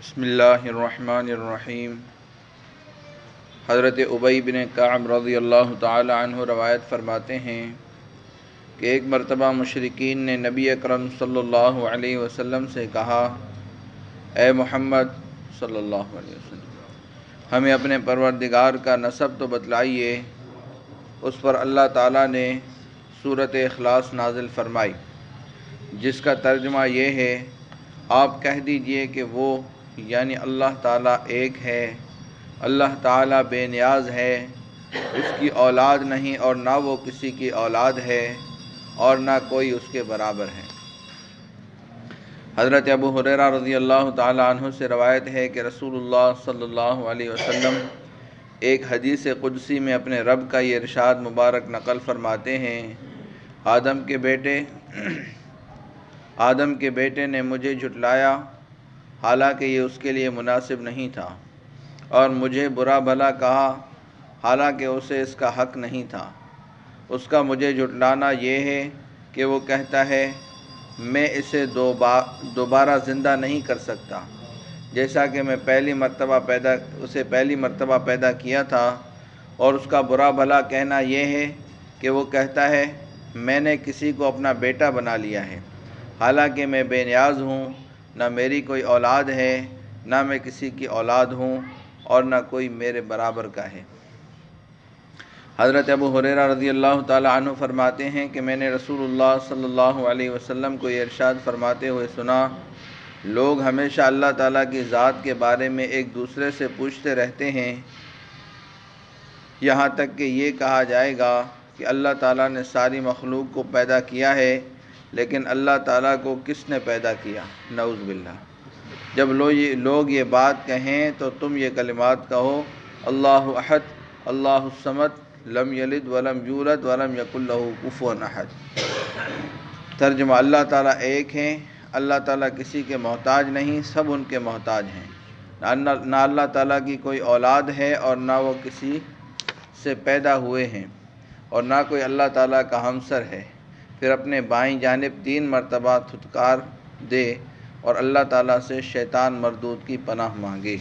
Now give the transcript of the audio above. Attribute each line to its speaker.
Speaker 1: بسم اللہ الرحمن الرحیم۔ حضرت ابی بن کعب رضی اللہ تعالی عنہ روایت فرماتے ہیں کہ ایک مرتبہ مشرکین نے نبی اکرم صلی اللہ علیہ وسلم سے کہا، اے محمد صلی اللہ علیہ وسلم، ہمیں اپنے پروردگار کا نسب تو بتلائیے۔ اس پر اللہ تعالیٰ نے سورۃ اخلاص نازل فرمائی، جس کا ترجمہ یہ ہے، آپ کہہ دیجئے کہ وہ یعنی اللہ تعالیٰ ایک ہے، اللہ تعالیٰ بے نیاز ہے، اس کی اولاد نہیں اور نہ وہ کسی کی اولاد ہے اور نہ کوئی اس کے برابر ہے۔ حضرت ابو ہریرہ رضی اللہ تعالیٰ عنہ سے روایت ہے کہ رسول اللہ صلی اللہ علیہ وسلم ایک حدیث قدسی میں اپنے رب کا یہ ارشاد مبارک نقل فرماتے ہیں، آدم کے بیٹے نے مجھے جھٹلایا، حالانکہ یہ اس کے لیے مناسب نہیں تھا، اور مجھے برا بھلا کہا، حالانکہ اسے اس کا حق نہیں تھا۔ اس کا مجھے جھٹلانا یہ ہے کہ وہ کہتا ہے، میں اسے دوبارہ زندہ نہیں کر سکتا، جیسا کہ میں اسے پہلی مرتبہ پیدا کیا تھا، اور اس کا برا بھلا کہنا یہ ہے کہ وہ کہتا ہے، میں نے کسی کو اپنا بیٹا بنا لیا ہے، حالانکہ میں بے نیاز ہوں، نہ میری کوئی اولاد ہے، نہ میں کسی کی اولاد ہوں، اور نہ کوئی میرے برابر کا ہے۔ حضرت ابو ہریرہ رضی اللہ تعالیٰ عنہ فرماتے ہیں کہ میں نے رسول اللہ صلی اللہ علیہ وسلم کو یہ ارشاد فرماتے ہوئے سنا، لوگ ہمیشہ اللہ تعالیٰ کی ذات کے بارے میں ایک دوسرے سے پوچھتے رہتے ہیں، یہاں تک کہ یہ کہا جائے گا کہ اللہ تعالیٰ نے ساری مخلوق کو پیدا کیا ہے، لیکن اللہ تعالیٰ کو کس نے پیدا کیا؟ نعوذ باللہ۔ جب لوگ یہ بات کہیں تو تم یہ کلمات کہو، اللہ احد، اللہ الصمد، لم یلد ولم یولد ولم یکن لہ کفوا احد۔ ترجمہ، اللہ تعالیٰ ایک ہیں، اللہ تعالیٰ کسی کے محتاج نہیں، سب ان کے محتاج ہیں۔ نہ اللہ تعالیٰ کی کوئی اولاد ہے اور نہ وہ کسی سے پیدا ہوئے ہیں، اور نہ کوئی اللہ تعالیٰ کا ہمسر ہے۔ پھر اپنے بائیں جانب 3 مرتبہ دھتکار دے اور اللہ تعالیٰ سے شیطان مردود کی پناہ مانگے۔